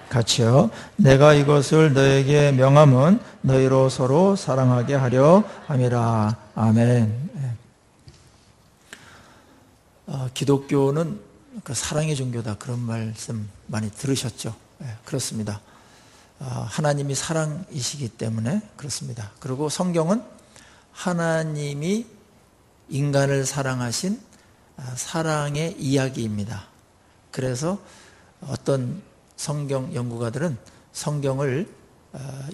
같이요. 내가 이것을 너에게 명함은 너희로 서로 사랑하게 하려 함이라. 아멘. 기독교는 그 사랑의 종교다, 그런 말씀 많이 들으셨죠? 그렇습니다. 하나님이 사랑이시기 때문에 그렇습니다. 그리고 성경은 하나님이 인간을 사랑하신 사랑의 이야기입니다. 그래서 어떤 성경 연구가들은 성경을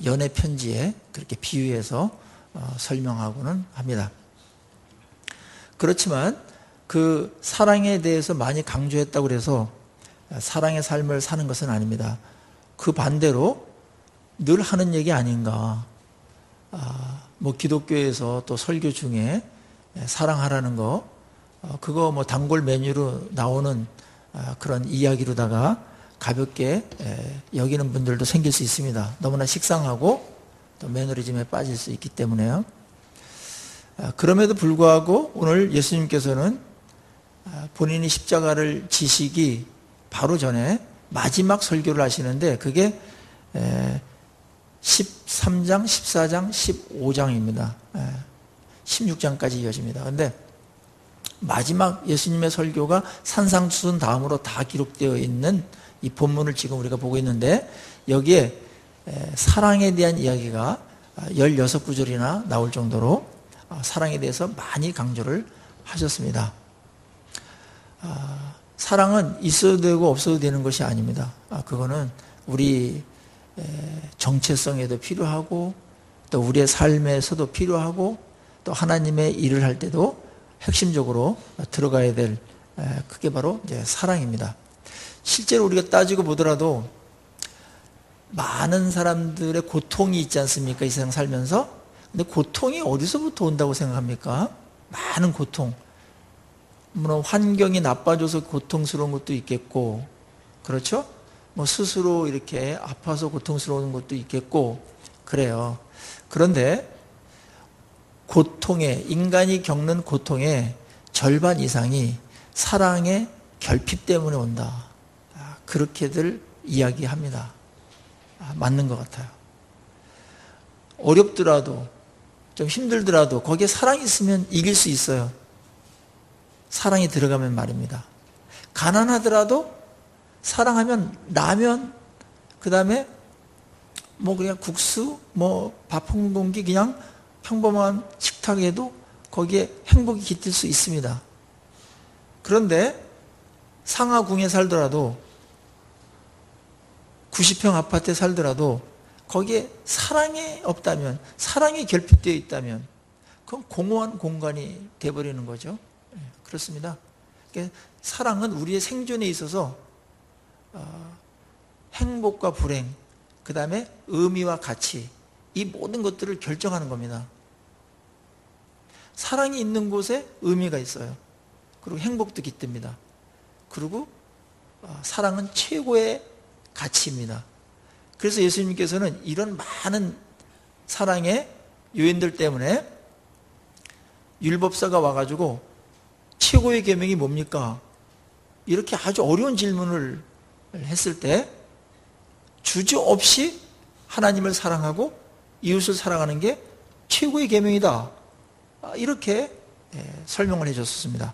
연애 편지에 그렇게 비유해서 설명하고는 합니다. 그렇지만 그 사랑에 대해서 많이 강조했다고 해서 사랑의 삶을 사는 것은 아닙니다. 그 반대로 늘 하는 얘기 아닌가. 뭐 기독교에서 또 설교 중에 사랑하라는 거, 그거 뭐 단골 메뉴로 나오는 그런 이야기로다가 가볍게 여기는 분들도 생길 수 있습니다. 너무나 식상하고 또 매너리즘에 빠질 수 있기 때문에요. 그럼에도 불구하고 오늘 예수님께서는 본인이 십자가를 지시기 바로 전에 마지막 설교를 하시는데 그게 13장, 14장, 15장입니다. 16장까지 이어집니다. 그런데 마지막 예수님의 설교가 산상수훈 다음으로 다 기록되어 있는 이 본문을 지금 우리가 보고 있는데 여기에 사랑에 대한 이야기가 16구절이나 나올 정도로 사랑에 대해서 많이 강조를 하셨습니다. 사랑은 있어도 되고 없어도 되는 것이 아닙니다. 그거는 우리 정체성에도 필요하고 또 우리의 삶에서도 필요하고 또 하나님의 일을 할 때도 핵심적으로 들어가야 될 그게 바로 이제 사랑입니다. 실제로 우리가 따지고 보더라도 많은 사람들의 고통이 있지 않습니까? 이 세상 살면서. 근데 고통이 어디서부터 온다고 생각합니까? 많은 고통. 물론 환경이 나빠져서 고통스러운 것도 있겠고, 그렇죠? 뭐 스스로 이렇게 아파서 고통스러운 것도 있겠고, 그래요. 그런데 고통에, 인간이 겪는 고통의 절반 이상이 사랑의 결핍 때문에 온다. 그렇게들 이야기합니다. 맞는 것 같아요. 어렵더라도, 좀 힘들더라도 거기에 사랑이 있으면 이길 수 있어요. 사랑이 들어가면 말입니다. 가난하더라도 사랑하면 라면, 그 다음에 뭐 그냥 국수, 뭐 밥 한 공기 그냥 평범한 식탁에도 거기에 행복이 깃들 수 있습니다. 그런데 상하궁에 살더라도 90평 아파트에 살더라도 거기에 사랑이 없다면, 사랑이 결핍되어 있다면 그건 공허한 공간이 되어버리는 거죠. 그렇습니다. 그러니까 사랑은 우리의 생존에 있어서 행복과 불행, 그 다음에 의미와 가치, 이 모든 것들을 결정하는 겁니다. 사랑이 있는 곳에 의미가 있어요. 그리고 행복도 깃듭니다. 그리고 사랑은 최고의 가치입니다. 그래서 예수님께서는 이런 많은 사랑의 요인들 때문에 율법사가 와가지고 최고의 계명이 뭡니까? 이렇게 아주 어려운 질문을 했을 때 주저없이 하나님을 사랑하고 이웃을 사랑하는 게 최고의 계명이다. 이렇게 설명을 해줬습니다.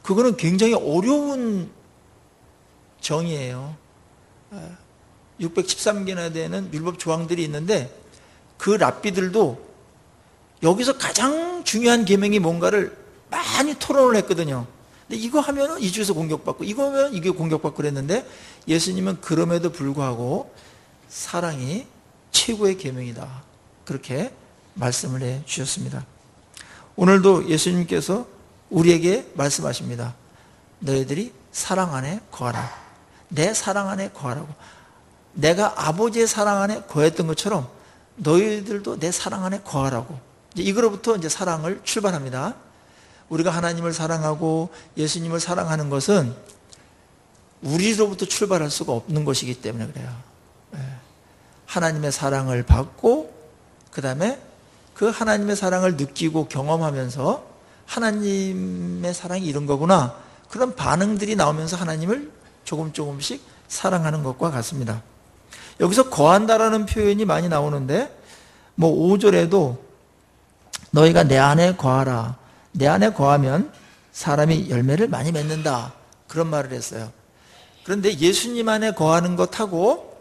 그거는 굉장히 어려운 정의예요. 613개나 되는 율법 조항들이 있는데 그 랍비들도 여기서 가장 중요한 계명이 뭔가를 많이 토론을 했거든요. 근데 이거 하면 이 주에서 공격받고 이거 하면 이게 공격받고 그랬는데 예수님은 그럼에도 불구하고 사랑이 최고의 계명이다. 그렇게 말씀을 해 주셨습니다. 오늘도 예수님께서 우리에게 말씀하십니다. 너희들이 사랑 안에 거하라. 내 사랑 안에 거하라고. 내가 아버지의 사랑 안에 거했던 것처럼 너희들도 내 사랑 안에 거하라고. 이거로부터 이제 사랑을 출발합니다. 우리가 하나님을 사랑하고 예수님을 사랑하는 것은 우리로부터 출발할 수가 없는 것이기 때문에 그래요. 하나님의 사랑을 받고 그 다음에 그 하나님의 사랑을 느끼고 경험하면서 하나님의 사랑이 이런 거구나. 그런 반응들이 나오면서 하나님을 조금씩 사랑하는 것과 같습니다. 여기서 거한다라는 표현이 많이 나오는데, 뭐 5절에도 너희가 내 안에 거하라. 내 안에 거하면 사람이 열매를 많이 맺는다. 그런 말을 했어요. 그런데 예수님 안에 거하는 것하고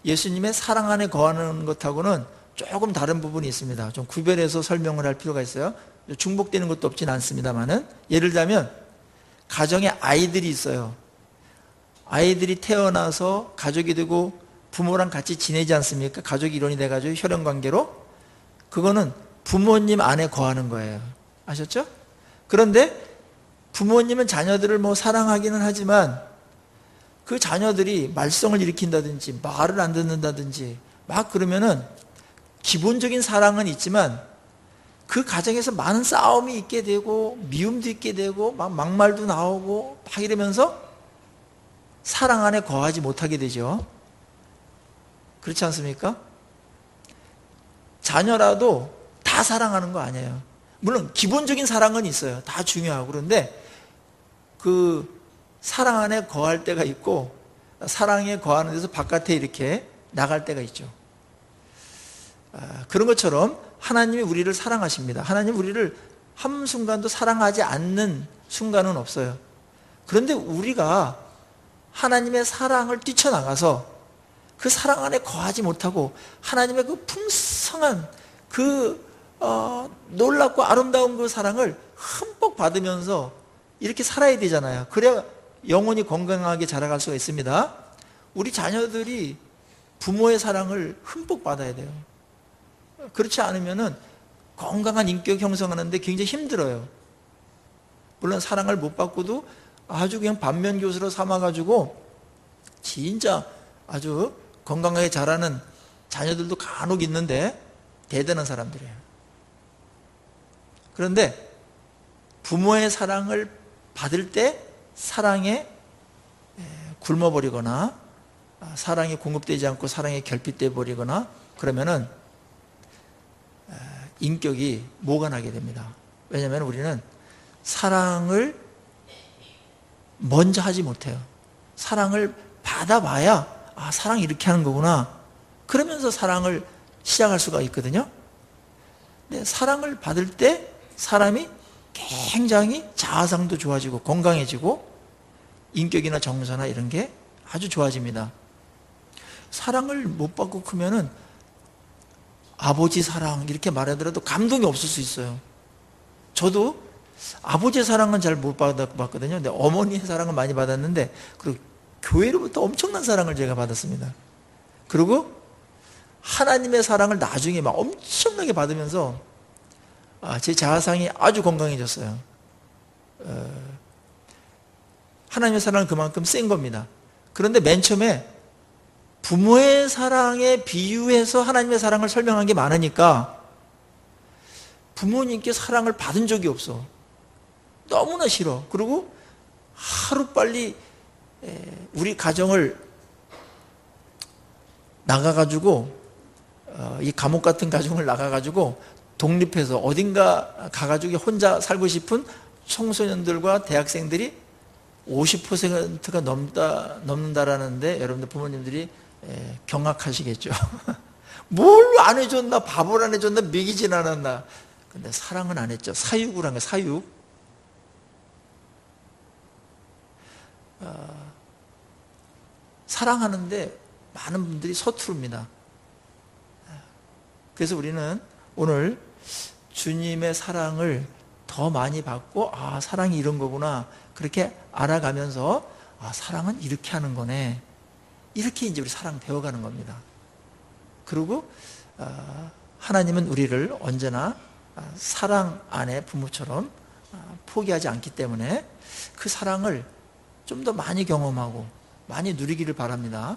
예수님의 사랑 안에 거하는 것하고는 조금 다른 부분이 있습니다. 좀 구별해서 설명을 할 필요가 있어요. 중복되는 것도 없진 않습니다만은, 예를 들자면 가정에 아이들이 있어요. 아이들이 태어나서 가족이 되고 부모랑 같이 지내지 않습니까? 가족 일원이 돼가지고 혈연관계로. 그거는 부모님 안에 거하는 거예요. 아셨죠? 그런데 부모님은 자녀들을 뭐 사랑하기는 하지만 그 자녀들이 말썽을 일으킨다든지 말을 안 듣는다든지 막 그러면은 기본적인 사랑은 있지만 그 가정에서 많은 싸움이 있게 되고 미움도 있게 되고 막 막말도 나오고 막 이러면서 사랑 안에 거하지 못하게 되죠. 그렇지 않습니까? 자녀라도 다 사랑하는 거 아니에요. 물론 기본적인 사랑은 있어요. 다 중요하고. 그런데 그 사랑 안에 거할 때가 있고 사랑에 거하는 데서 바깥에 이렇게 나갈 때가 있죠. 그런 것처럼 하나님이 우리를 사랑하십니다. 하나님 우리를 한순간도 사랑하지 않는 순간은 없어요. 그런데 우리가 하나님의 사랑을 뛰쳐나가서 그 사랑 안에 거하지 못하고 하나님의 그 풍성한 그 놀랍고 아름다운 그 사랑을 흠뻑 받으면서 이렇게 살아야 되잖아요. 그래야 영혼이 건강하게 자라갈 수가 있습니다. 우리 자녀들이 부모의 사랑을 흠뻑 받아야 돼요. 그렇지 않으면은 건강한 인격 형성하는데 굉장히 힘들어요. 물론 사랑을 못 받고도 아주 그냥 반면교사로 삼아가지고 진짜 아주 건강하게 자라는 자녀들도 간혹 있는데 대단한 사람들이에요. 그런데 부모의 사랑을 받을 때 사랑에 굶어버리거나 사랑이 공급되지 않고 사랑에 결핍돼 버리거나 그러면은 인격이 모간하게 됩니다. 왜냐하면 우리는 사랑을 먼저 하지 못해요. 사랑을 받아봐야 사랑이 이렇게 하는 거구나. 그러면서 사랑을 시작할 수가 있거든요. 근데 사랑을 받을 때 사람이 굉장히 자아상도 좋아지고 건강해지고 인격이나 정서나 이런 게 아주 좋아집니다. 사랑을 못 받고 크면은 아버지 사랑 이렇게 말하더라도 감동이 없을 수 있어요. 저도 아버지의 사랑은 잘 못 받았거든요. 근데 어머니의 사랑은 많이 받았는데 그리고 교회로부터 엄청난 사랑을 제가 받았습니다. 그리고 하나님의 사랑을 나중에 막 엄청나게 받으면서 제 자아상이 아주 건강해졌어요. 하나님의 사랑은 그만큼 센 겁니다. 그런데 맨 처음에 부모의 사랑에 비유해서 하나님의 사랑을 설명한 게 많으니까 부모님께 사랑을 받은 적이 없어. 너무나 싫어. 그리고 하루빨리 우리 가정을 나가가지고 이 감옥 같은 가정을 나가가지고 독립해서 어딘가 가가지고 혼자 살고 싶은 청소년들과 대학생들이 50%가 넘는다라는데 여러분들 부모님들이 경악하시겠죠. 뭘 안 해줬나, 밥을 안 해줬나, 먹이진 않았나. 근데 사랑은 안 했죠. 사육을 한 거예요. 사육. 사랑하는데 많은 분들이 서투릅니다. 그래서 우리는 오늘 주님의 사랑을 더 많이 받고 사랑이 이런 거구나 그렇게 알아가면서 사랑은 이렇게 하는 거네 이렇게 이제 우리 사랑 배워가는 겁니다. 그리고 하나님은 우리를 언제나 사랑 안에 부모처럼 포기하지 않기 때문에 그 사랑을 좀 더 많이 경험하고 많이 누리기를 바랍니다.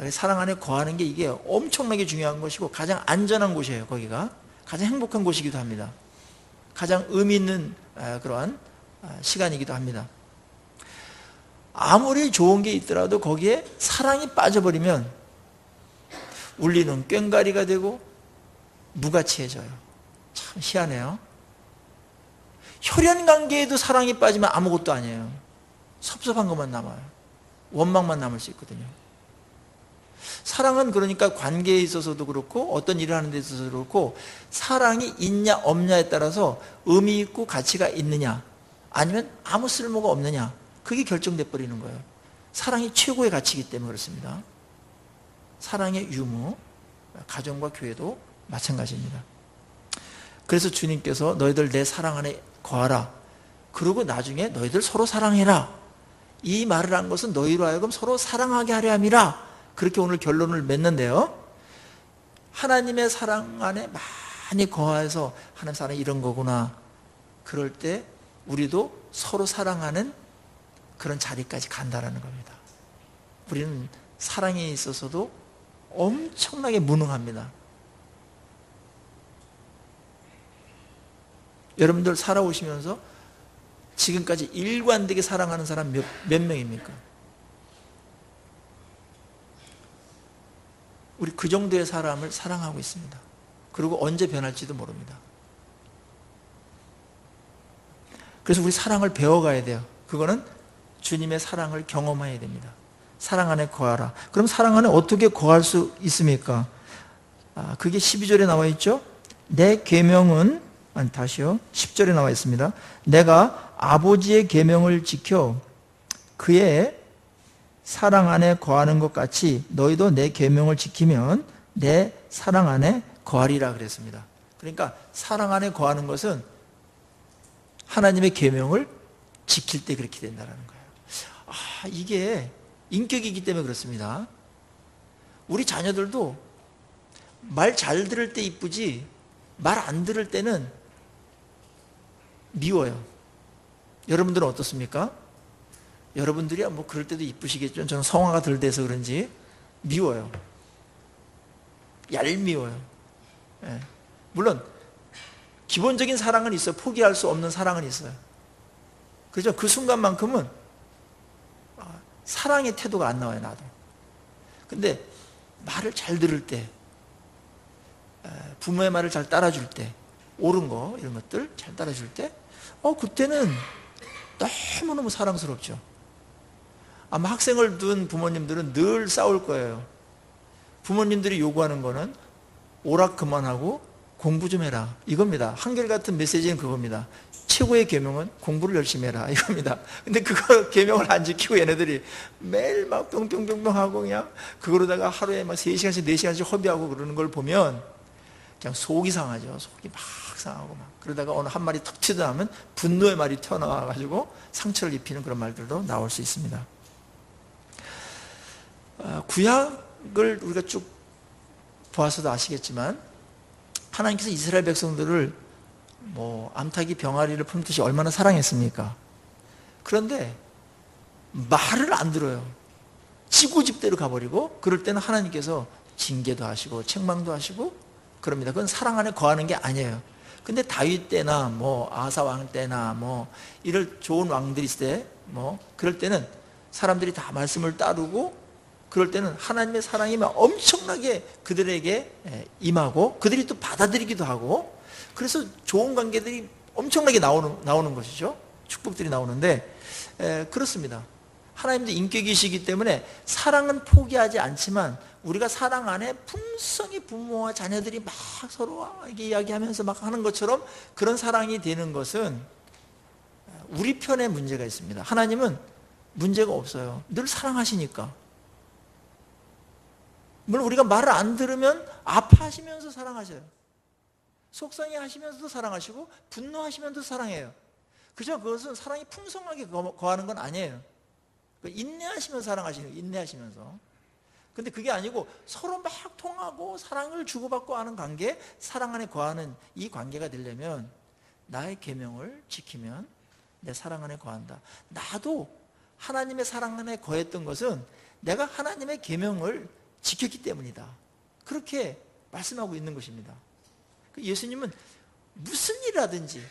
사랑 안에 거하는 게 이게 엄청나게 중요한 것이고 가장 안전한 곳이에요. 거기가 가장 행복한 곳이기도 합니다. 가장 의미 있는 그러한 시간이기도 합니다. 아무리 좋은 게 있더라도 거기에 사랑이 빠져버리면 울리는 꽹과리가 되고 무가치해져요. 참 희한해요. 혈연관계에도 사랑이 빠지면 아무것도 아니에요. 섭섭한 것만 남아요. 원망만 남을 수 있거든요. 사랑은 그러니까 관계에 있어서도 그렇고 어떤 일을 하는 데 있어서도 그렇고 사랑이 있냐 없냐에 따라서 의미 있고 가치가 있느냐 아니면 아무 쓸모가 없느냐 그게 결정돼 버리는 거예요. 사랑이 최고의 가치이기 때문에 그렇습니다. 사랑의 유무, 가정과 교회도 마찬가지입니다. 그래서 주님께서 너희들 내 사랑 안에 거하라. 그리고 나중에 너희들 서로 사랑해라. 이 말을 한 것은 너희로 하여금 서로 사랑하게 하려 함이라. 그렇게 오늘 결론을 맺는데요. 하나님의 사랑 안에 많이 거해서 하나님 사랑이 이런 거구나. 그럴 때 우리도 서로 사랑하는 그런 자리까지 간다라는 겁니다. 우리는 사랑에 있어서도 엄청나게 무능합니다. 여러분들 살아오시면서 지금까지 일관되게 사랑하는 사람 몇 명입니까? 우리 그 정도의 사람을 사랑하고 있습니다. 그리고 언제 변할지도 모릅니다. 그래서 우리 사랑을 배워가야 돼요. 그거는 주님의 사랑을 경험해야 됩니다. 사랑 안에 거하라. 그럼 사랑 안에 어떻게 거할 수 있습니까? 그게 12절에 나와 있죠. 내 계명은 다시요. 10절에 나와 있습니다. 내가 아버지의 계명을 지켜 그의 사랑 안에 거하는 것 같이 너희도 내 계명을 지키면 내 사랑 안에 거하리라 그랬습니다. 그러니까 사랑 안에 거하는 것은 하나님의 계명을 지킬 때 그렇게 된다는 거예요. 이게 인격이기 때문에 그렇습니다. 우리 자녀들도 말 잘 들을 때 이쁘지 말 안 들을 때는 미워요. 여러분들은 어떻습니까? 여러분들이야 뭐 그럴 때도 이쁘시겠죠. 저는 성화가 덜 돼서 그런지 미워요. 얄미워요. 예. 물론 기본적인 사랑은 있어요. 포기할 수 없는 사랑은 있어요. 그죠? 그 순간만큼은 사랑의 태도가 안 나와요. 나도. 근데 말을 잘 들을 때 부모의 말을 잘 따라줄 때 옳은 거 이런 것들 잘 따라줄 때 그때는 너무너무 사랑스럽죠. 아마 학생을 둔 부모님들은 늘 싸울 거예요. 부모님들이 요구하는 거는 오락 그만하고 공부 좀 해라 이겁니다. 한결같은 메시지는 그겁니다. 최고의 계명은 공부를 열심히 해라 이겁니다. 근데 그거 계명을 안 지키고 얘네들이 매일 막 뿅뿅뿅뿅 하고 그냥 그거로다가 하루에 막 3시간씩 4시간씩 허비하고 그러는 걸 보면 그냥 속이 상하죠. 속이 막 상하고 막 그러다가 어느 한 말이 턱 튀어나오면 분노의 말이 튀어나와가지고 상처를 입히는 그런 말들도 나올 수 있습니다. 구약을 우리가 쭉 보아서도 아시겠지만 하나님께서 이스라엘 백성들을 암탉이 병아리를 품듯이 얼마나 사랑했습니까? 그런데 말을 안 들어요. 지고집대로 가버리고 그럴 때는 하나님께서 징계도 하시고 책망도 하시고 그럽니다. 그건 사랑 안에 거하는 게 아니에요. 근데 다윗 때나 아사 왕 때나 이럴 좋은 왕들이 있을 때 그럴 때는 사람들이 다 말씀을 따르고 그럴 때는 하나님의 사랑이 막 엄청나게 그들에게 임하고 그들이 또 받아들이기도 하고 그래서 좋은 관계들이 엄청나게 나오는 것이죠. 축복들이 나오는데 그렇습니다. 하나님도 인격이시기 때문에 사랑은 포기하지 않지만 우리가 사랑 안에 풍성히 부모와 자녀들이 막 서로 이렇게 이야기하면서 막 하는 것처럼 그런 사랑이 되는 것은 우리 편에 문제가 있습니다. 하나님은 문제가 없어요. 늘 사랑하시니까. 물론 우리가 말을 안 들으면 아파하시면서 사랑하셔요. 속상해 하시면서도 사랑하시고 분노하시면서도 사랑해요. 그죠? 그것은 사랑이 풍성하게 거하는 건 아니에요. 인내하시면서 사랑하시는 거예요. 인내하시면서. 근데 그게 아니고 서로 막 통하고 사랑을 주고받고 하는 관계, 사랑 안에 거하는 이 관계가 되려면 나의 계명을 지키면 내 사랑 안에 거한다. 나도 하나님의 사랑 안에 거했던 것은 내가 하나님의 계명을 지켰기 때문이다. 그렇게 말씀하고 있는 것입니다. 예수님은 무슨 일을 하든지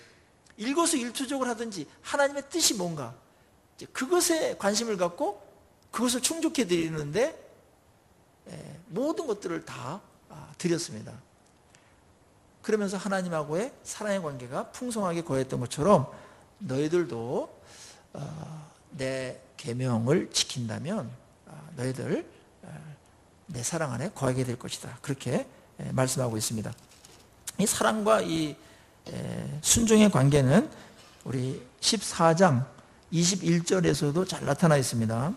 일거수일투족을 하든지 하나님의 뜻이 뭔가 그것에 관심을 갖고 그것을 충족해 드리는데 모든 것들을 다 드렸습니다. 그러면서 하나님하고의 사랑의 관계가 풍성하게 거했던 것처럼 너희들도 내 계명을 지킨다면 너희들 내 사랑 안에 거하게 될 것이다. 그렇게 말씀하고 있습니다. 이 사랑과 이 순종의 관계는 우리 14장 21절에서도 잘 나타나 있습니다.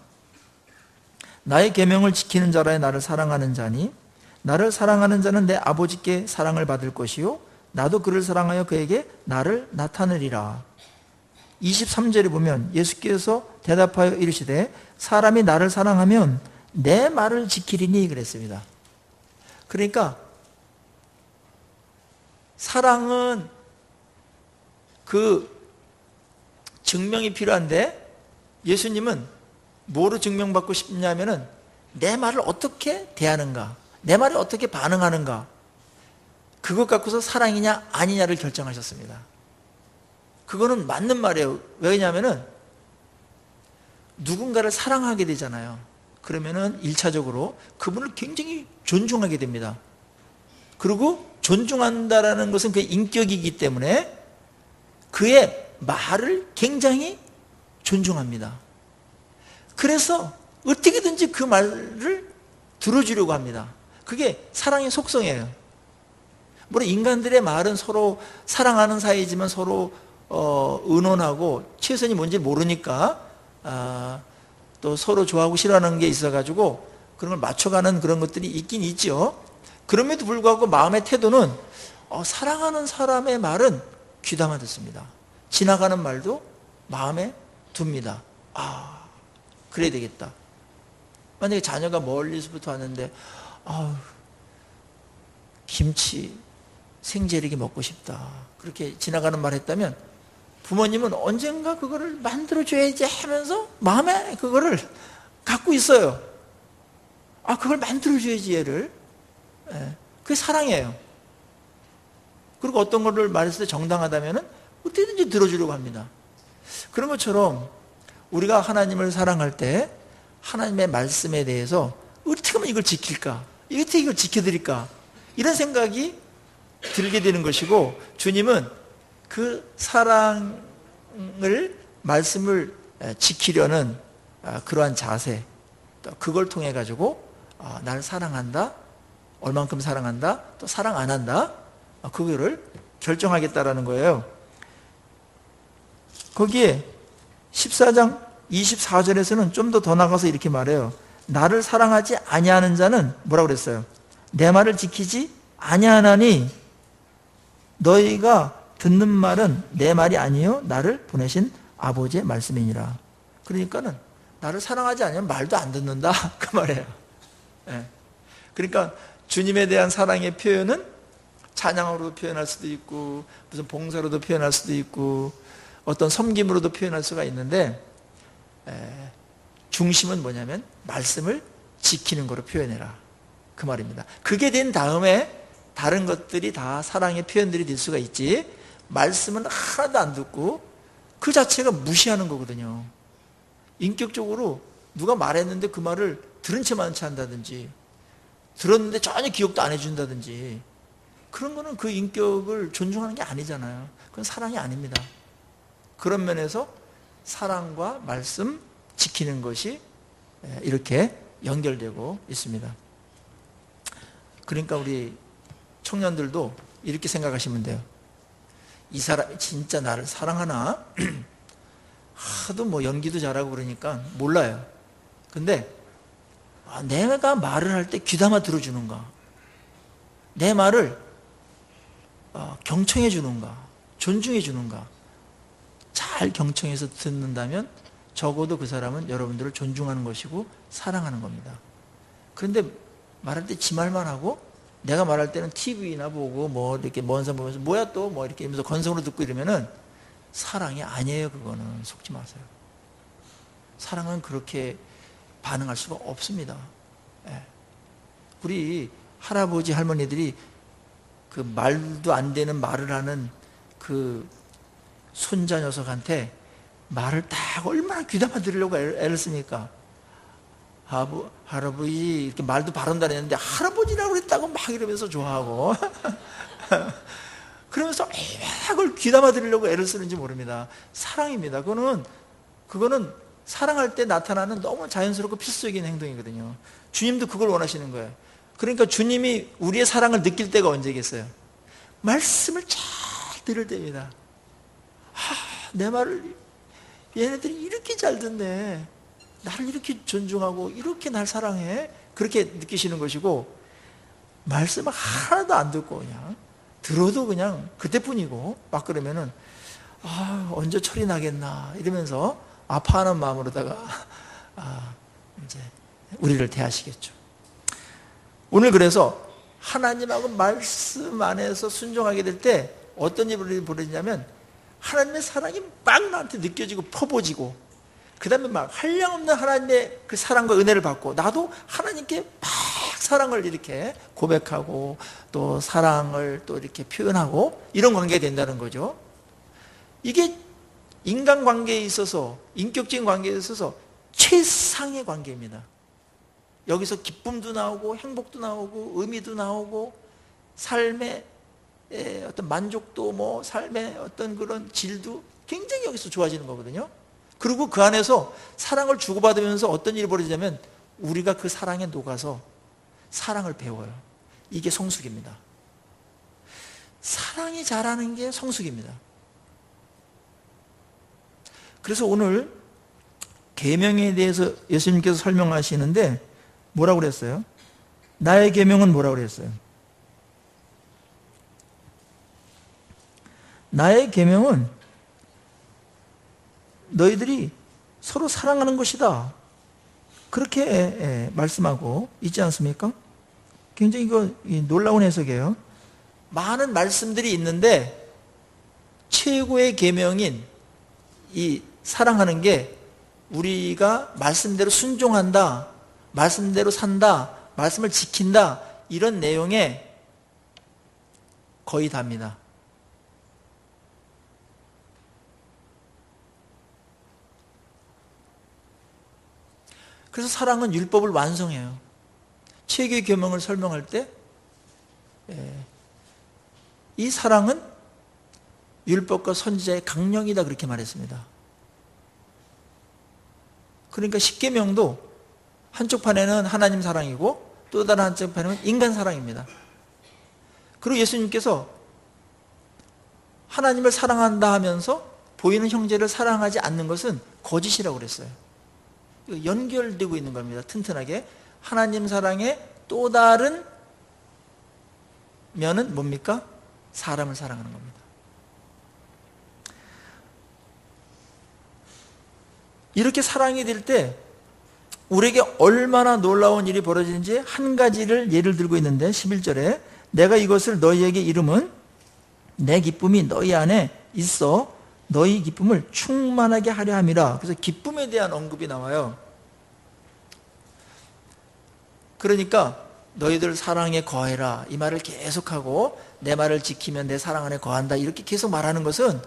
나의 계명을 지키는 자라에 나를 사랑하는 자니 나를 사랑하는 자는 내 아버지께 사랑을 받을 것이요 나도 그를 사랑하여 그에게 나를 나타내리라. 23절에 보면 예수께서 대답하여 이르시되 사람이 나를 사랑하면 내 말을 지키리니 그랬습니다. 그러니까 사랑은 그 증명이 필요한데 예수님은 뭐로 증명받고 싶냐면은 내 말을 어떻게 대하는가, 내 말에 어떻게 반응하는가, 그것 갖고서 사랑이냐 아니냐를 결정하셨습니다. 그거는 맞는 말이에요. 왜냐하면은 누군가를 사랑하게 되잖아요. 그러면은 1차적으로 그분을 굉장히 존중하게 됩니다. 그리고 존중한다라는 것은 그의 인격이기 때문에 그의 말을 굉장히 존중합니다. 그래서 어떻게든지 그 말을 들어주려고 합니다. 그게 사랑의 속성이에요. 물론 인간들의 말은 서로 사랑하는 사이지만 서로 의논하고 최선이 뭔지 모르니까 또 서로 좋아하고 싫어하는 게 있어가지고 그런 걸 맞춰가는 그런 것들이 있긴 있죠. 그럼에도 불구하고 마음의 태도는 사랑하는 사람의 말은 귀담아 듣습니다. 지나가는 말도 마음에 둡니다. 그래야 되겠다. 만약에 자녀가 멀리서부터 왔는데 김치 생제리기 먹고 싶다 그렇게 지나가는 말 했다면 부모님은 언젠가 그거를 만들어줘야지 하면서 마음에 그거를 갖고 있어요. 그걸 만들어줘야지 얘를. 그게 사랑이에요. 그리고 어떤 거를 말했을 때 정당하다면 어떻게든지 들어주려고 합니다. 그런 것처럼 우리가 하나님을 사랑할 때 하나님의 말씀에 대해서 어떻게 하면 이걸 지킬까? 어떻게 이걸 지켜드릴까? 이런 생각이 들게 되는 것이고 주님은 그 사랑을 말씀을 지키려는 그러한 자세 그걸 통해 가지고 나를 사랑한다 얼만큼 사랑한다 또 사랑 안 한다 그거를 결정하겠다라는 거예요. 거기에 14장 24절에서는 좀 더 나가서 이렇게 말해요. 나를 사랑하지 아니하는 자는 뭐라고 그랬어요? 내 말을 지키지 아니하나니 너희가 듣는 말은 내 말이 아니요 나를 보내신 아버지의 말씀이니라. 그러니까는 나를 사랑하지 않으면 말도 안 듣는다 그 말이에요. 그러니까 주님에 대한 사랑의 표현은 찬양으로도 표현할 수도 있고 무슨 봉사로도 표현할 수도 있고 어떤 섬김으로도 표현할 수가 있는데 중심은 뭐냐면 말씀을 지키는 거로 표현해라 그 말입니다. 그게 된 다음에 다른 것들이 다 사랑의 표현들이 될 수가 있지 말씀은 하나도 안 듣고 그 자체가 무시하는 거거든요. 인격적으로 누가 말했는데 그 말을 들은 채만 채 한다든지 들었는데 전혀 기억도 안 해준다든지 그런 거는 그 인격을 존중하는 게 아니잖아요. 그건 사랑이 아닙니다. 그런 면에서 사랑과 말씀 지키는 것이 이렇게 연결되고 있습니다. 그러니까 우리 청년들도 이렇게 생각하시면 돼요. 이 사람이 진짜 나를 사랑하나? 하도 뭐 연기도 잘하고 그러니까 몰라요. 근데 내가 말을 할 때 귀담아 들어주는가? 내 말을 경청해 주는가? 존중해 주는가? 잘 경청해서 듣는다면 적어도 그 사람은 여러분들을 존중하는 것이고 사랑하는 겁니다. 그런데 말할 때 지 말만 하고 내가 말할 때는 TV나 보고 뭐 이렇게 먼 산 보면서 뭐야 또 뭐 이렇게 하면서 건성으로 듣고 이러면은 사랑이 아니에요. 그거는 속지 마세요. 사랑은 그렇게 반응할 수가 없습니다. 우리 할아버지 할머니들이 그 말도 안 되는 말을 하는 그 손자 녀석한테 말을 딱 얼마나 귀담아 들으려고 애를 쓰니까 할아버지 이렇게 말도 바른다 했는데 할아버지라고 그랬다고 막 이러면서 좋아하고 그러면서 그걸 귀담아 들으려고 애를 쓰는지 모릅니다. 사랑입니다. 그거는 사랑할 때 나타나는 너무 자연스럽고 필수적인 행동이거든요. 주님도 그걸 원하시는 거예요. 그러니까 주님이 우리의 사랑을 느낄 때가 언제겠어요? 말씀을 잘 들을 때입니다. 내 말을 얘네들이 이렇게 잘 듣네, 나를 이렇게 존중하고 이렇게 날 사랑해, 그렇게 느끼시는 것이고, 말씀을 하나도 안 듣고 그냥 들어도 그냥 그때뿐이고 막 그러면은 언제 철이 나겠나 이러면서 아파하는 마음으로다가 이제 우리를 대하시겠죠. 오늘 그래서 하나님하고 말씀 안에서 순종하게 될 때 어떤 일이 벌어지냐면 하나님의 사랑이 막 나한테 느껴지고 퍼부어지고, 그 다음에 막 한량없는 하나님의 그 사랑과 은혜를 받고, 나도 하나님께 막 사랑을 이렇게 고백하고 또 사랑을 또 이렇게 표현하고 이런 관계가 된다는 거죠. 이게 인간관계에 있어서, 인격적인 관계에 있어서 최상의 관계입니다. 여기서 기쁨도 나오고 행복도 나오고 의미도 나오고 삶의 어떤 만족도, 뭐 삶의 어떤 그런 질도 굉장히 여기서 좋아지는 거거든요. 그리고 그 안에서 사랑을 주고받으면서 어떤 일이 벌어지냐면 우리가 그 사랑에 녹아서 사랑을 배워요. 이게 성숙입니다. 사랑이 자라는 게 성숙입니다. 그래서 오늘 계명에 대해서 예수님께서 설명하시는데 뭐라고 그랬어요? 나의 계명은 뭐라고 그랬어요? 나의 계명은 너희들이 서로 사랑하는 것이다, 그렇게 말씀하고 있지 않습니까? 굉장히 이거 놀라운 해석이에요. 많은 말씀들이 있는데 최고의 계명인 이 사랑하는 게 우리가 말씀대로 순종한다, 말씀대로 산다, 말씀을 지킨다, 이런 내용에 거의 답니다. 그래서 사랑은 율법을 완성해요. 최고의 계명을 설명할 때 이 사랑은 율법과 선지자의 강령이다, 그렇게 말했습니다. 그러니까 십계명도 한쪽 판에는 하나님 사랑이고 또 다른 한쪽 판에는 인간 사랑입니다. 그리고 예수님께서 하나님을 사랑한다 하면서 보이는 형제를 사랑하지 않는 것은 거짓이라고 그랬어요. 연결되고 있는 겁니다. 튼튼하게. 하나님 사랑의 또 다른 면은 뭡니까? 사람을 사랑하는 겁니다. 이렇게 사랑이 될 때 우리에게 얼마나 놀라운 일이 벌어지는지 한 가지를 예를 들고 있는데, 11절에 내가 이것을 너희에게 이름은 내 기쁨이 너희 안에 있어 너희 기쁨을 충만하게 하려 함이라. 그래서 기쁨에 대한 언급이 나와요. 그러니까 너희들 사랑에 거해라, 이 말을 계속하고 내 말을 지키면 내 사랑 안에 거한다, 이렇게 계속 말하는 것은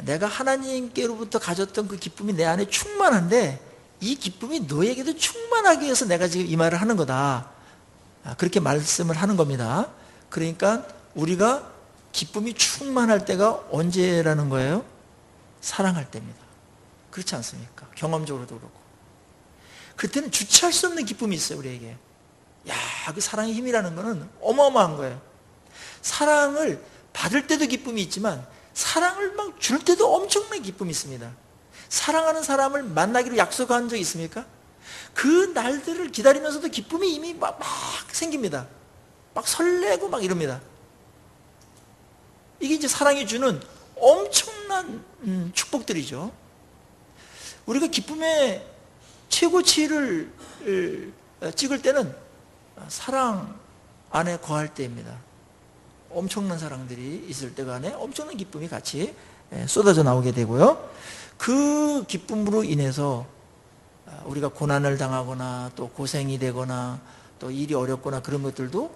내가 하나님께로부터 가졌던 그 기쁨이 내 안에 충만한데 이 기쁨이 너에게도 충만하기 위해서 내가 지금 이 말을 하는 거다, 그렇게 말씀을 하는 겁니다. 그러니까 우리가 기쁨이 충만할 때가 언제라는 거예요? 사랑할 때입니다. 그렇지 않습니까? 경험적으로도 그렇고. 그때는 주체할 수 없는 기쁨이 있어요, 우리에게. 그 사랑의 힘이라는 거는 어마어마한 거예요. 사랑을 받을 때도 기쁨이 있지만 사랑을 막 줄 때도 엄청난 기쁨이 있습니다. 사랑하는 사람을 만나기로 약속한 적 있습니까? 그 날들을 기다리면서도 기쁨이 이미 막 생깁니다. 막 설레고 막 이럽니다. 이게 이제 사랑이 주는 엄청난 축복들이죠. 우리가 기쁨의 최고치를 찍을 때는 사랑 안에 거할 때입니다. 엄청난 사랑들이 있을 때가 안에 엄청난 기쁨이 같이 쏟아져 나오게 되고요. 그 기쁨으로 인해서 우리가 고난을 당하거나 또 고생이 되거나 또 일이 어렵거나 그런 것들도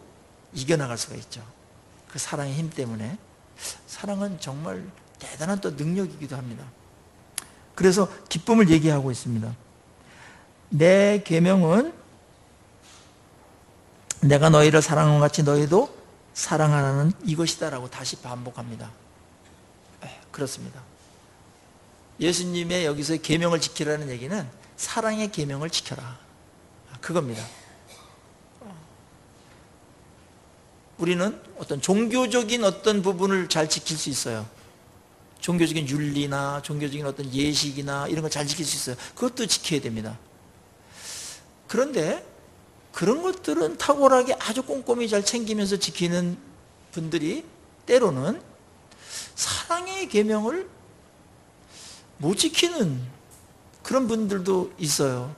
이겨나갈 수가 있죠. 그 사랑의 힘 때문에. 사랑은 정말 대단한 또 능력이기도 합니다. 그래서 기쁨을 얘기하고 있습니다. 내 계명은 내가 너희를 사랑한 것 같이 너희도 사랑하라는 이것이다 라고 다시 반복합니다. 그렇습니다. 예수님의 여기서 계명을 지키라는 얘기는 사랑의 계명을 지켜라, 그겁니다. 우리는 어떤 종교적인 어떤 부분을 잘 지킬 수 있어요. 종교적인 윤리나 종교적인 어떤 예식이나 이런 걸 잘 지킬 수 있어요. 그것도 지켜야 됩니다. 그런데 그런 것들은 탁월하게 아주 꼼꼼히 잘 챙기면서 지키는 분들이 때로는 사랑의 계명을 못 지키는 그런 분들도 있어요.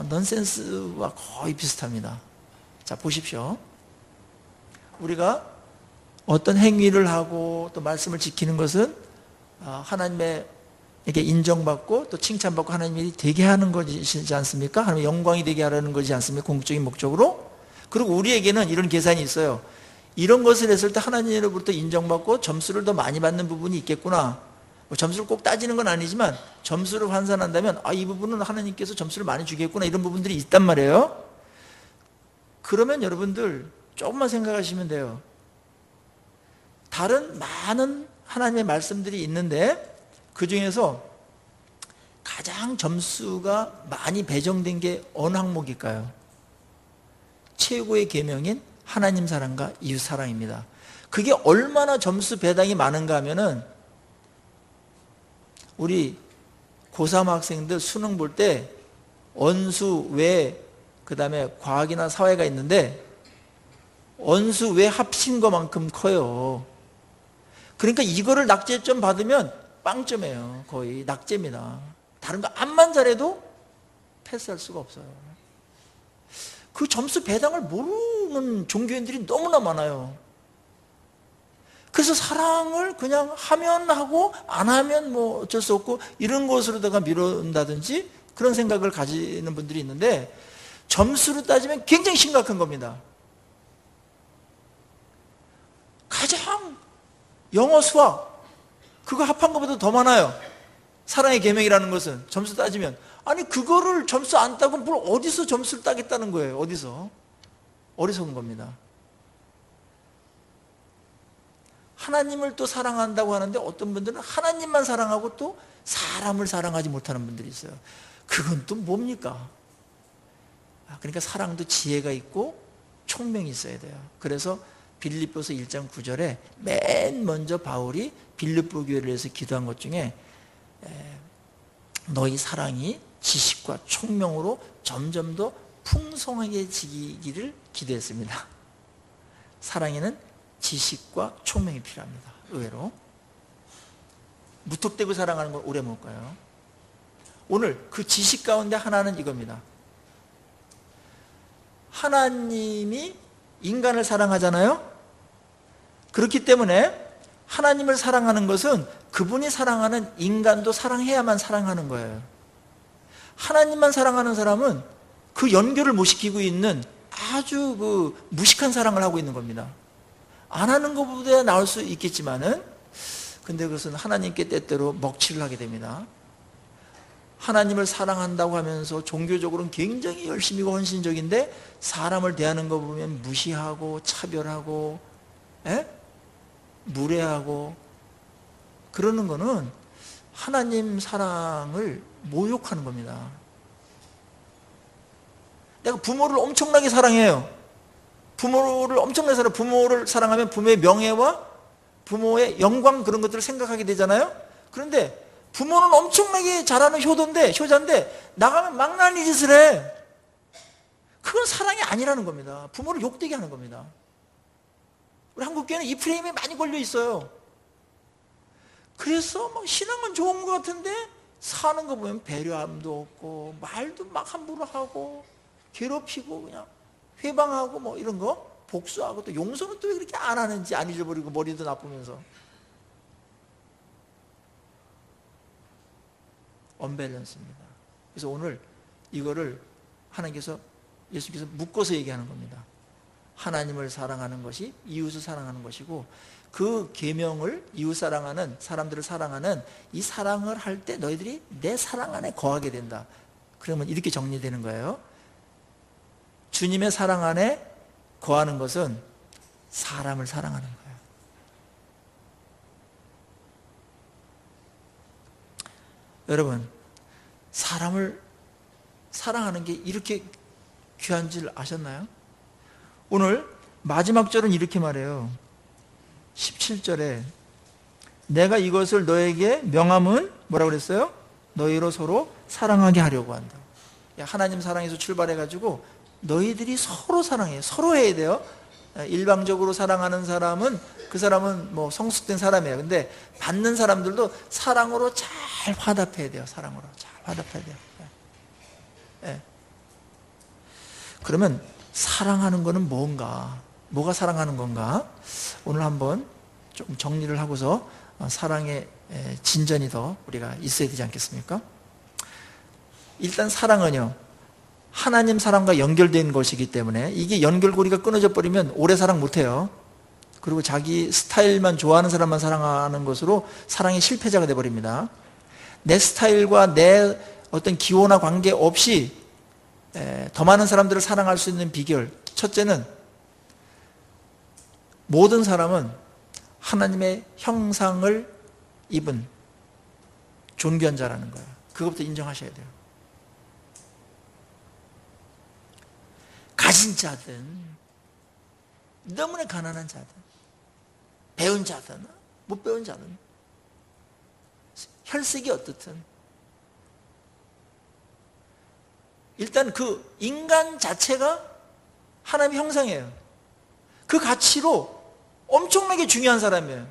넌센스와 거의 비슷합니다. 자, 보십시오. 우리가 어떤 행위를 하고 또 말씀을 지키는 것은 하나님에게 인정받고 또 칭찬받고 하나님이 되게 하는 것이지 않습니까? 하나님의 영광이 되게 하라는 것이지 않습니까? 궁극적인 목적으로. 그리고 우리에게는 이런 계산이 있어요. 이런 것을 했을 때 하나님으로부터 인정받고 점수를 더 많이 받는 부분이 있겠구나. 점수를 꼭 따지는 건 아니지만 점수를 환산한다면 이 부분은 하나님께서 점수를 많이 주겠구나, 이런 부분들이 있단 말이에요. 그러면 여러분들 조금만 생각하시면 돼요. 다른 많은 하나님의 말씀들이 있는데 그 중에서 가장 점수가 많이 배정된 게 어느 항목일까요? 최고의 계명인 하나님 사랑과 이웃 사랑입니다. 그게 얼마나 점수 배당이 많은가 하면은 우리 고3 학생들 수능 볼 때 언수, 외, 그 다음에 과학이나 사회가 있는데 언수, 외 합친 것만큼 커요. 그러니까 이거를 낙제점 받으면 빵점이에요. 거의 낙제입니다. 다른 거 암만 잘해도 패스할 수가 없어요. 그 점수 배당을 모르는 종교인들이 너무나 많아요. 그래서 사랑을 그냥 하면 하고 안 하면 뭐 어쩔 수 없고 이런 것으로다가 미룬다든지 그런 생각을 가지는 분들이 있는데, 점수로 따지면 굉장히 심각한 겁니다. 가장 영어, 수학 그거 합한 것보다 더 많아요. 사랑의 계명이라는 것은 점수 따지면. 아니 그거를 점수 안 따고 뭘 어디서 점수를 따겠다는 거예요. 어디서? 어리석은 겁니다. 하나님을 또 사랑한다고 하는데 어떤 분들은 하나님만 사랑하고 또 사람을 사랑하지 못하는 분들이 있어요. 그건 또 뭡니까? 그러니까 사랑도 지혜가 있고 총명이 있어야 돼요. 그래서 빌립보서 1장 9절에 맨 먼저 바울이 빌립보 교회를 위해서 기도한 것 중에 너희 사랑이 지식과 총명으로 점점 더 풍성하게 지기를 기도했습니다. 사랑에는 지식과 총명이 필요합니다. 의외로 무턱대고 사랑하는 걸 오래 못 가요. 오늘 그 지식 가운데 하나는 이겁니다. 하나님이 인간을 사랑하잖아요. 그렇기 때문에 하나님을 사랑하는 것은 그분이 사랑하는 인간도 사랑해야만 사랑하는 거예요. 하나님만 사랑하는 사람은 그 연결을 못 시키고 있는 아주 그 무식한 사랑을 하고 있는 겁니다. 안 하는 것보다 나을 수 있겠지만은, 근데 그것은 하나님께 때때로 먹칠을 하게 됩니다. 하나님을 사랑한다고 하면서 종교적으로는 굉장히 열심히고 헌신적인데 사람을 대하는 거 보면 무시하고 차별하고 무례하고 그러는 거는 하나님 사랑을 모욕하는 겁니다. 내가 부모를 엄청나게 사랑해요. 부모를 엄청나게 사랑해요. 부모를 사랑하면 부모의 명예와 부모의 영광 그런 것들을 생각하게 되잖아요. 그런데 부모는 엄청나게 잘하는 효자인데 나가면 망나니 짓을 해. 그건 사랑이 아니라는 겁니다. 부모를 욕되게 하는 겁니다. 우리 한국교회는 이 프레임에 많이 걸려 있어요. 그래서 막 신앙은 좋은 것 같은데 사는 거 보면 배려함도 없고 말도 막 함부로 하고 괴롭히고 그냥 회방하고 뭐 이런 거 복수하고 또 용서는 또 왜 그렇게 안 하는지, 안 잊어버리고 머리도 나쁘면서 언밸런스입니다. 그래서 오늘 이거를 하나님께서, 예수께서 묶어서 얘기하는 겁니다. 하나님을 사랑하는 것이 이웃을 사랑하는 것이고, 그 계명을 이웃 사랑하는 사람들을 사랑하는 이 사랑을 할 때 너희들이 내 사랑 안에 거하게 된다. 그러면 이렇게 정리되는 거예요. 주님의 사랑 안에 거하는 것은 사람을 사랑하는 거예요. 여러분, 사람을 사랑하는 게 이렇게 귀한 줄 아셨나요? 오늘 마지막 절은 이렇게 말해요. 17절에 내가 이것을 너에게 명함은 뭐라고 그랬어요? 너희로 서로 사랑하게 하려고 한다. 하나님 사랑에서 출발해가지고 너희들이 서로 사랑해요. 서로 해야 돼요. 일방적으로 사랑하는 사람은 그 사람은 뭐 성숙된 사람이에요. 근데 받는 사람들도 사랑으로 잘 화답해야 돼요. 사랑으로 잘 화답해야 돼요. 네. 그러면 사랑하는 거는 뭔가? 뭐가 사랑하는 건가? 오늘 한번 좀 정리를 하고서 사랑의 진전이 더 우리가 있어야 되지 않겠습니까? 일단 사랑은요, 하나님 사랑과 연결된 것이기 때문에 이게 연결고리가 끊어져 버리면 오래 사랑 못해요. 그리고 자기 스타일만 좋아하는 사람만 사랑하는 것으로 사랑의 실패자가 돼버립니다. 내 스타일과 내 어떤 기호나 관계 없이 더 많은 사람들을 사랑할 수 있는 비결, 첫째는 모든 사람은 하나님의 형상을 입은 존귀한 자라는 거예요. 그것부터 인정하셔야 돼요. 가진 자든 너무나 가난한 자든 배운 자든 못 배운 자든 혈색이 어떻든 일단 그 인간 자체가 하나님의 형상이에요. 그 가치로 엄청나게 중요한 사람이에요.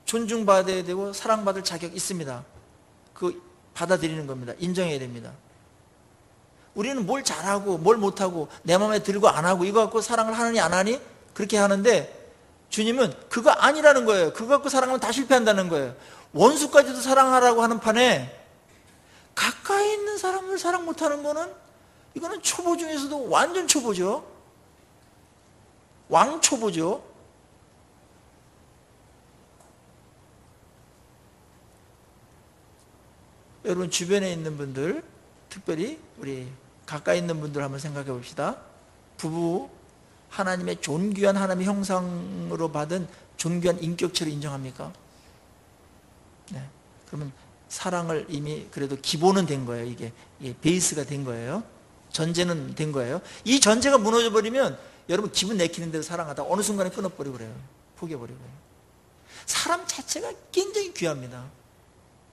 존중받아야 되고 사랑받을 자격이 있습니다. 그 받아들이는 겁니다. 인정해야 됩니다. 우리는 뭘 잘하고 뭘 못하고 내 마음에 들고 안 하고 이거 갖고 사랑을 하느니 안 하니 그렇게 하는데 주님은 그거 아니라는 거예요. 그거 갖고 사랑하면 다 실패한다는 거예요. 원수까지도 사랑하라고 하는 판에 가까이 있는 사람을 사랑 못하는 거는 이거는 초보 중에서도 완전 초보죠. 왕초보죠. 여러분 주변에 있는 분들, 특별히 우리 가까이 있는 분들 한번 생각해 봅시다. 부부 하나님의 존귀한 하나님의 형상으로 받은 존귀한 인격체를 인정합니까? 네. 그러면 사랑을 이미 그래도 기본은 된 거예요. 이게 베이스가 된 거예요. 전제는 된 거예요. 이 전제가 무너져 버리면 여러분 기분 내키는 대로 사랑하다 어느 순간에 끊어버리고 그래요. 포기해버리고. 사람 자체가 굉장히 귀합니다.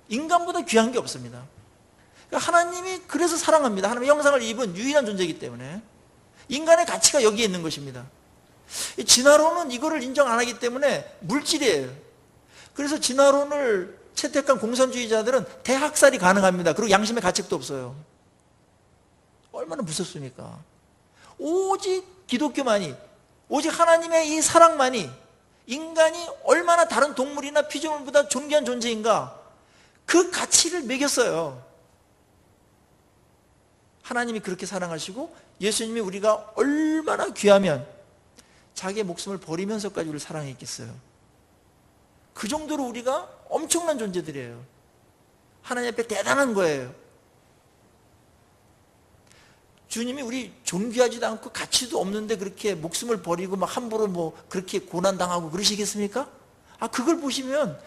인간보다 귀한 게 없습니다. 하나님이 그래서 사랑합니다. 하나님의 형상을 입은 유일한 존재이기 때문에 인간의 가치가 여기에 있는 것입니다. 진화론은 이거를 인정 안 하기 때문에 물질이에요. 그래서 진화론을 채택한 공산주의자들은 대학살이 가능합니다. 그리고 양심의 가책도 없어요. 얼마나 무섭습니까? 오직 기독교만이, 오직 하나님의 이 사랑만이 인간이 얼마나 다른 동물이나 피조물보다 존귀한 존재인가, 그 가치를 매겼어요. 하나님이 그렇게 사랑하시고 예수님이 우리가 얼마나 귀하면 자기의 목숨을 버리면서까지 우리를 사랑했겠어요. 그 정도로 우리가 엄청난 존재들이에요. 하나님 앞에 대단한 거예요. 주님이 우리 존귀하지도 않고 가치도 없는데 그렇게 목숨을 버리고 막 함부로 뭐 그렇게 고난당하고 그러시겠습니까? 그걸 보시면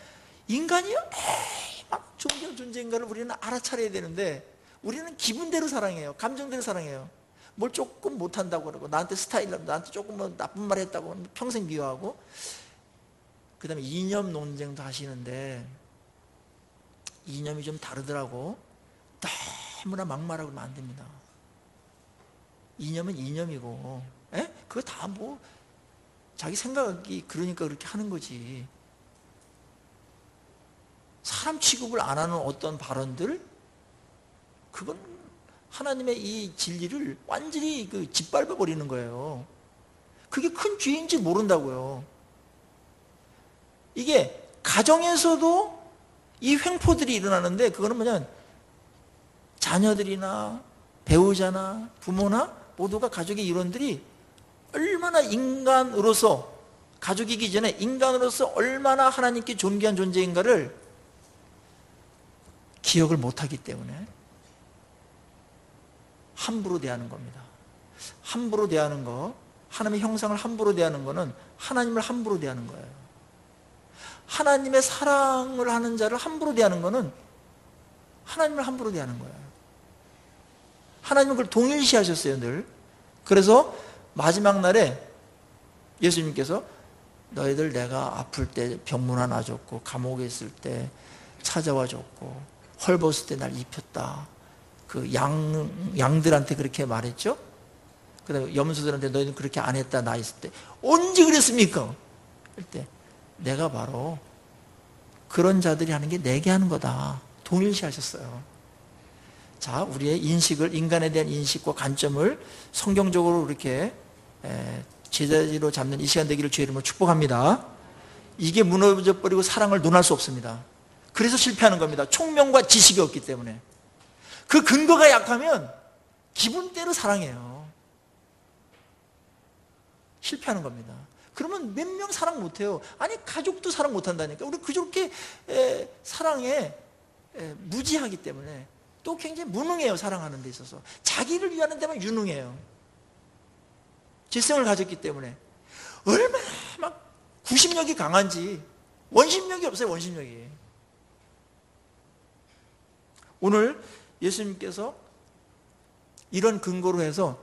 인간이 막 존귀한 존재인가를 우리는 알아차려야 되는데 우리는 기분대로 사랑해요. 감정대로 사랑해요. 뭘 조금 못한다고 그러고 나한테 스타일로 나한테 조금 뭐 나쁜 말 했다고 평생 미워하고, 그 다음에 이념 논쟁도 하시는데 이념이 좀 다르더라고. 너무나 막말하고 그러면 안 됩니다. 이념은 이념이고, 그거 다 뭐 자기 생각이 그러니까 그렇게 하는 거지. 사람 취급을 안 하는 어떤 발언들, 그건 하나님의 이 진리를 완전히 짓밟아 버리는 거예요. 그게 큰 죄인지 모른다고요. 이게 가정에서도 이 횡포들이 일어나는데, 그거는 뭐냐면 자녀들이나 배우자나 부모나 모두가 가족의 일원들이 얼마나 인간으로서, 가족이기 전에 인간으로서 얼마나 하나님께 존귀한 존재인가를 기억을 못하기 때문에 함부로 대하는 겁니다. 함부로 대하는 거, 하나님의 형상을 함부로 대하는 거는 하나님을 함부로 대하는 거예요. 하나님의 사랑을 하는 자를 함부로 대하는 거는 하나님을 함부로 대하는 거예요. 하나님은 그걸 동일시하셨어요, 늘. 그래서 마지막 날에 예수님께서 너희들 내가 아플 때 병문안 놔줬고 감옥에 있을 때 찾아와 줬고 헐벗을 때 날 입혔다. 그 양들한테 그렇게 말했죠. 그 다음에 염소들한테 너희는 그렇게 안 했다. 나 있을 때 언제 그랬습니까? 할 때 내가 바로 그런 자들이 하는 게 내게 하는 거다. 동일시하셨어요. 자, 우리의 인식을, 인간에 대한 인식과 관점을 성경적으로 이렇게 제자리로 잡는 이 시간 되기를 주의 이름으로 축복합니다. 이게 무너져버리고 사랑을 논할 수 없습니다. 그래서 실패하는 겁니다. 총명과 지식이 없기 때문에. 그 근거가 약하면 기분대로 사랑해요. 실패하는 겁니다. 그러면 몇 명 사랑 못해요. 아니 가족도 사랑 못한다니까. 우리 그저께 사랑에 무지하기 때문에 또 굉장히 무능해요. 사랑하는 데 있어서. 자기를 위하는 데만 유능해요. 재성을 가졌기 때문에. 얼마나 막 구심력이 강한지. 원심력이 없어요. 원심력이. 오늘 예수님께서 이런 근거로 해서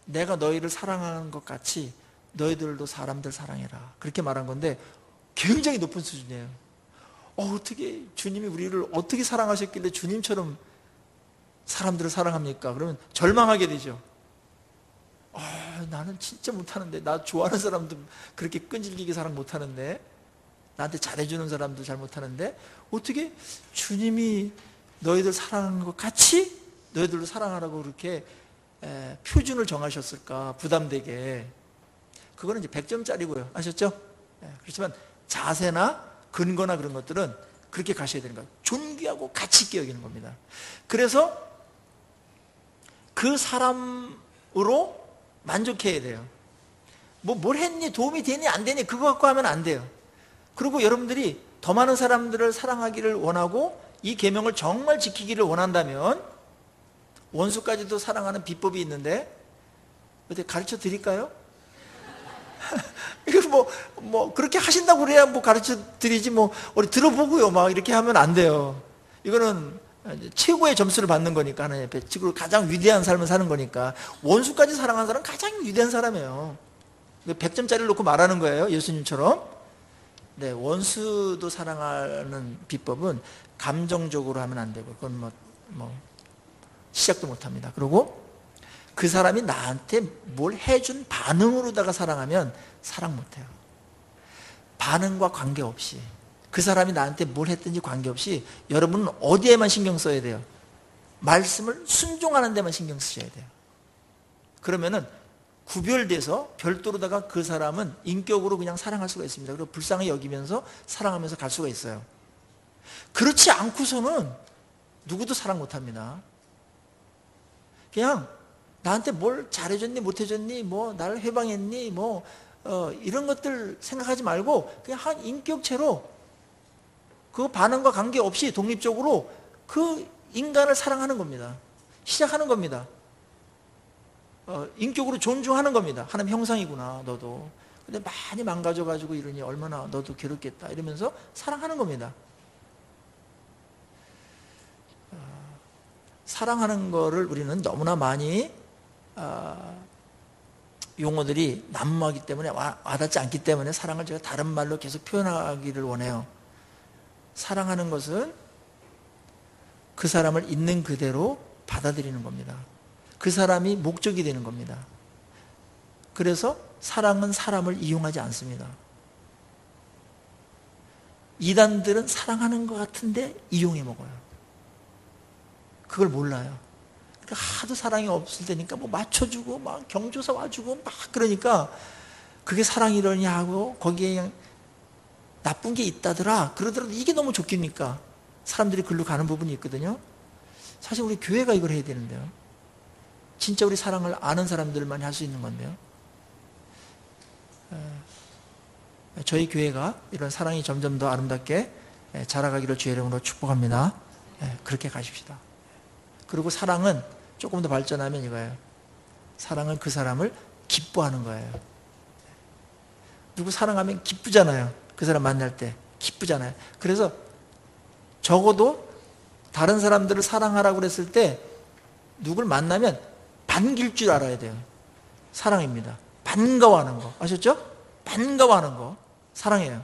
내가 너희를 사랑하는 것 같이 너희들도 사람들 사랑해라. 그렇게 말한 건데 굉장히 높은 수준이에요. 어떻게 주님이 우리를 어떻게 사랑하셨길래 주님처럼 사람들을 사랑합니까? 그러면 절망하게 되죠. 나는 진짜 못하는데, 나 좋아하는 사람도 그렇게 끈질기게 사랑 못하는데, 나한테 잘해주는 사람도 잘 못하는데 어떻게 주님이 너희들 사랑하는 것 같이 너희들도 사랑하라고 그렇게 표준을 정하셨을까? 부담되게. 그거는 이제 100점짜리고요. 아셨죠? 그렇지만 자세나 근거나 그런 것들은 그렇게 가셔야 되는 거예요. 존귀하고 가치 있게 여기는 겁니다. 그래서 그 사람으로 만족해야 돼요. 뭘 했니? 도움이 되니? 안 되니? 그거 갖고 하면 안 돼요. 그리고 여러분들이 더 많은 사람들을 사랑하기를 원하고 이 계명을 정말 지키기를 원한다면 원수까지도 사랑하는 비법이 있는데 어떻게 가르쳐 드릴까요? 이거 그렇게 하신다고 그래야 가르쳐 드리지 우리 들어보고요 막 이렇게 하면 안 돼요. 이거는 최고의 점수를 받는 거니까 하나님 앞에 지금 가장 위대한 삶을 사는 거니까. 원수까지 사랑하는 사람은 가장 위대한 사람이에요. 100점짜리를 놓고 말하는 거예요. 예수님처럼. 네, 원수도 사랑하는 비법은 감정적으로 하면 안 되고 그건 시작도 못 합니다. 그리고 그 사람이 나한테 뭘 해준 반응으로다가 사랑하면 사랑 못 해요. 반응과 관계없이 그 사람이 나한테 뭘 했든지 관계없이 여러분은 어디에만 신경 써야 돼요? 말씀을 순종하는 데만 신경 쓰셔야 돼요. 그러면은 구별돼서 별도로다가 그 사람은 인격으로 그냥 사랑할 수가 있습니다. 그리고 불쌍히 여기면서 사랑하면서 갈 수가 있어요. 그렇지 않고서는 누구도 사랑 못합니다. 그냥 나한테 뭘 잘해줬니 못해줬니 나를 해방했니 이런 것들 생각하지 말고 그냥 한 인격체로 그 반응과 관계없이 독립적으로 그 인간을 사랑하는 겁니다. 시작하는 겁니다. 인격으로 존중하는 겁니다. 하나님 형상이구나 너도. 근데 많이 망가져가지고 이러니 얼마나 너도 괴롭겠다 이러면서 사랑하는 겁니다. 사랑하는 거를 우리는 너무나 많이 용어들이 난무하기 때문에 와닿지 않기 때문에 사랑을 제가 다른 말로 계속 표현하기를 원해요. 사랑하는 것은 그 사람을 있는 그대로 받아들이는 겁니다. 그 사람이 목적이 되는 겁니다. 그래서 사랑은 사람을 이용하지 않습니다. 이단들은 사랑하는 것 같은데 이용해 먹어요. 그걸 몰라요. 그러니까 하도 사랑이 없을 때니까 맞춰주고 막 경조사 와주고 막 그러니까 그게 사랑이려니 하고 거기에 그냥 나쁜 게 있다더라 그러더라도 이게 너무 좋겠니까 사람들이 글로 가는 부분이 있거든요. 사실 우리 교회가 이걸 해야 되는데요. 진짜 우리 사랑을 아는 사람들만이 할 수 있는 건데요. 저희 교회가 이런 사랑이 점점 더 아름답게 자라가기를 주의 이름으로 축복합니다. 그렇게 가십시다. 그리고 사랑은 조금 더 발전하면 이거예요. 사랑은 그 사람을 기뻐하는 거예요. 누구 사랑하면 기쁘잖아요. 그 사람 만날 때 기쁘잖아요. 그래서 적어도 다른 사람들을 사랑하라고 그랬을 때 누굴 만나면 반길 줄 알아야 돼요. 사랑입니다. 반가워하는 거. 아셨죠? 반가워하는 거. 사랑해요.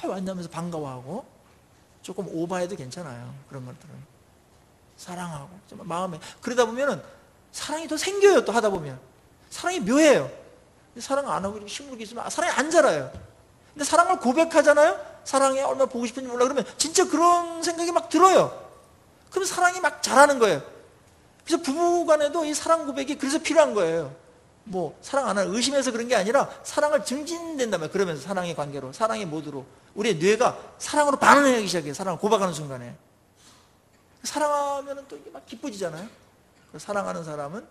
만나면서 반가워하고 조금 오버해도 괜찮아요. 그런 것들은. 사랑하고 좀 마음에. 그러다 보면은 사랑이 더 생겨요. 또 하다 보면. 사랑이 묘해요. 사랑 안 하고 이렇게 시무룩이 있으면 사랑이 안 자라요. 근데 사랑을 고백하잖아요. 사랑해 얼마나 보고 싶은지 몰라 그러면 진짜 그런 생각이 막 들어요. 그럼 사랑이 막 자라는 거예요. 그래서 부부간에도 이 사랑 고백이 그래서 필요한 거예요. 뭐 사랑 안 하는 의심해서 그런 게 아니라 사랑을 증진된다면 그러면서 사랑의 관계로 사랑의 모드로 우리의 뇌가 사랑으로 반응하기 시작해요. 사랑을 고백하는 순간에 사랑하면 또 이게 막 기뻐지잖아요. 사랑하는 사람은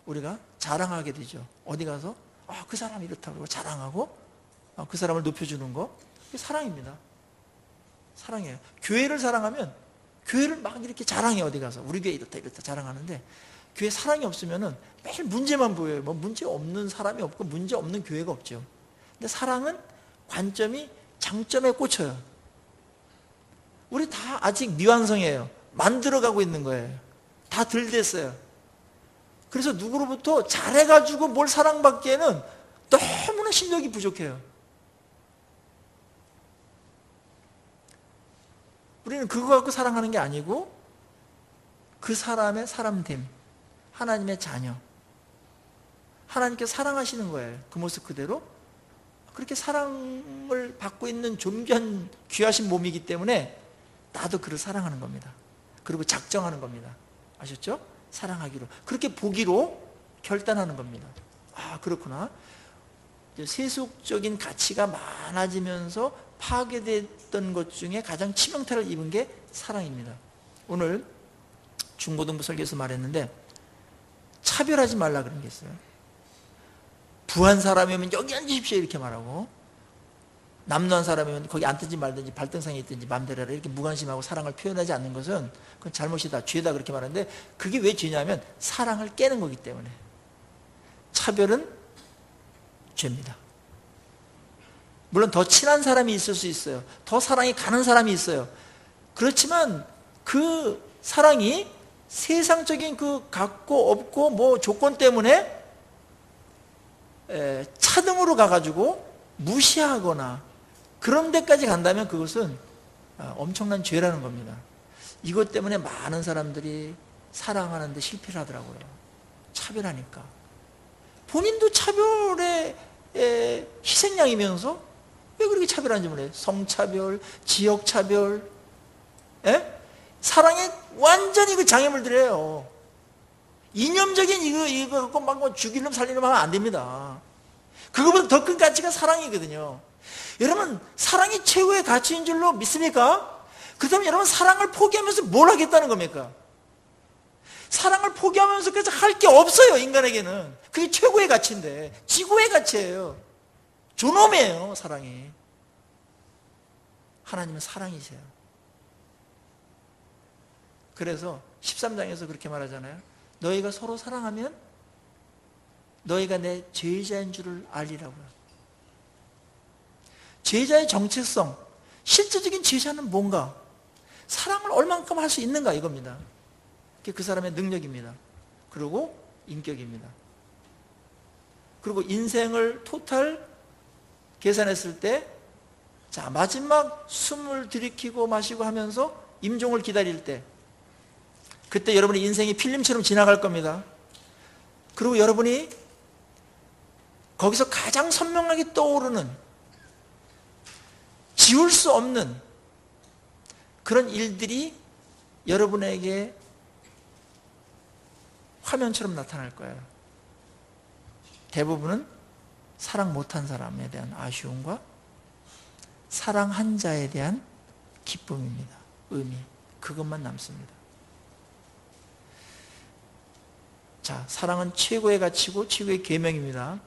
우리가 자랑하게 되죠. 어디 가서 그 사람이 이렇다고 자랑하고 그 사람을 높여주는 거 그게 사랑입니다. 사랑이에요. 교회를 사랑하면 교회를 막 이렇게 자랑해. 어디 가서 우리 교회 이렇다 이렇다 자랑하는데 교회 사랑이 없으면은 매일 문제만 보여요. 뭐 문제 없는 사람이 없고 문제 없는 교회가 없죠. 근데 사랑은 관점이 장점에 꽂혀요. 우리 다 아직 미완성이에요. 만들어가고 있는 거예요. 다 덜 됐어요. 그래서 누구로부터 잘해가지고 뭘 사랑받기에는 너무나 실력이 부족해요. 우리는 그거 갖고 사랑하는 게 아니고 그 사람의 사람됨, 하나님의 자녀, 하나님께서 사랑하시는 거예요. 그 모습 그대로. 그렇게 사랑을 받고 있는 존귀한 귀하신 몸이기 때문에 나도 그를 사랑하는 겁니다. 그리고 작정하는 겁니다. 아셨죠? 사랑하기로. 그렇게 보기로 결단하는 겁니다. 그렇구나. 세속적인 가치가 많아지면서 파괴됐던 것 중에 가장 치명타를 입은 게 사랑입니다. 오늘 중고등부 설교에서 말했는데 차별하지 말라 그런 게 있어요. 부한 사람이면 여기 앉으십시오 이렇게 말하고 남루한 사람이면 거기 앉든지 말든지 발등상에 있든지 마음대로 해라 이렇게 무관심하고 사랑을 표현하지 않는 것은 그건 잘못이다, 죄다 그렇게 말하는데 그게 왜 죄냐면 사랑을 깨는 거기 때문에. 차별은 죄입니다. 물론 더 친한 사람이 있을 수 있어요. 더 사랑이 가는 사람이 있어요. 그렇지만 그 사랑이 세상적인 그 갖고 없고 뭐 조건 때문에 차등으로 가가지고 무시하거나 그런 데까지 간다면 그것은 엄청난 죄라는 겁니다. 이것 때문에 많은 사람들이 사랑하는데 실패를 하더라고요. 차별하니까. 본인도 차별의 희생양이면서 왜 그렇게 차별하는지 몰라요. 성차별, 지역차별, 사랑에 완전히 그 장애물들이에요. 이념적인 이거 갖고 막 죽이려면 살리려면 하면 안 됩니다. 그거보다 더 큰 가치가 사랑이거든요. 여러분, 사랑이 최고의 가치인 줄로 믿습니까? 그렇다면 여러분, 사랑을 포기하면서 뭘 하겠다는 겁니까? 사랑을 포기하면서 그래서 할 게 없어요, 인간에게는. 그게 최고의 가치인데, 지구의 가치예요. 존엄이에요, 사랑이. 하나님은 사랑이세요. 그래서 13장에서 그렇게 말하잖아요. 너희가 서로 사랑하면 너희가 내 제자인 줄을 알리라고요. 제자의 정체성, 실제적인 제자는 뭔가? 사랑을 얼만큼 할 수 있는가 이겁니다. 그게 그 사람의 능력입니다. 그리고 인격입니다. 그리고 인생을 토탈 계산했을 때 자, 마지막 숨을 들이키고 마시고 하면서 임종을 기다릴 때 그때 여러분의 인생이 필름처럼 지나갈 겁니다. 그리고 여러분이 거기서 가장 선명하게 떠오르는 지울 수 없는 그런 일들이 여러분에게 화면처럼 나타날 거예요. 대부분은 사랑 못한 사람에 대한 아쉬움과 사랑한 자에 대한 기쁨입니다. 의미. 그것만 남습니다. 자, 사랑은 최고의 가치고 최고의 계명입니다.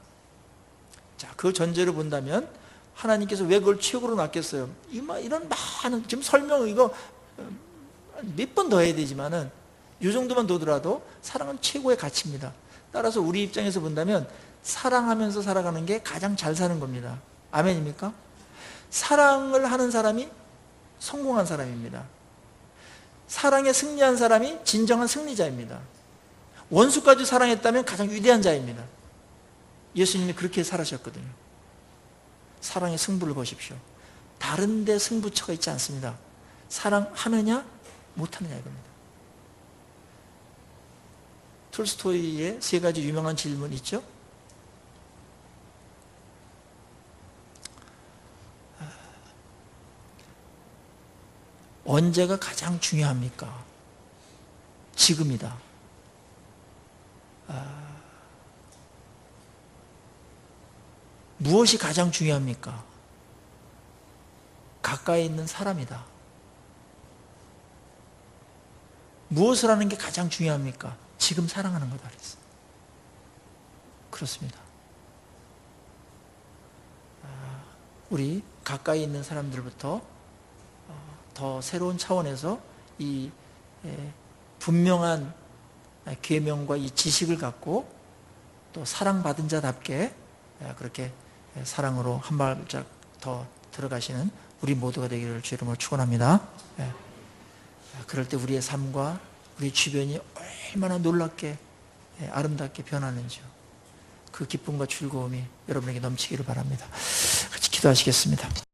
자, 그 전제를 본다면 하나님께서 왜 그걸 최고로 놨겠어요? 이런 많은 지금 설명 이거 몇 번 더 해야 되지만은 이 정도만 두더라도 사랑은 최고의 가치입니다. 따라서 우리 입장에서 본다면 사랑하면서 살아가는 게 가장 잘 사는 겁니다. 아멘입니까? 사랑을 하는 사람이 성공한 사람입니다. 사랑에 승리한 사람이 진정한 승리자입니다. 원수까지 사랑했다면 가장 위대한 자입니다. 예수님이 그렇게 살아셨거든요. 사랑의 승부를 보십시오. 다른 데 승부처가 있지 않습니다. 사랑하느냐 못하느냐 이겁니다. 톨스토이의 세 가지 유명한 질문 있죠? 언제가 가장 중요합니까? 지금이다. 무엇이 가장 중요합니까? 가까이 있는 사람이다. 무엇을 하는 게 가장 중요합니까? 지금 사랑하는 거다 그랬어. 그렇습니다. 우리 가까이 있는 사람들부터 더 새로운 차원에서 이 분명한 계명과 이 지식을 갖고 또 사랑받은 자답게 그렇게 사랑으로 한 발짝 더 들어가시는 우리 모두가 되기를 주 이름으로 축원합니다. 그럴 때 우리의 삶과 우리 주변이 얼마나 놀랍게 아름답게 변하는지요. 그 기쁨과 즐거움이 여러분에게 넘치기를 바랍니다. 같이 기도하시겠습니다.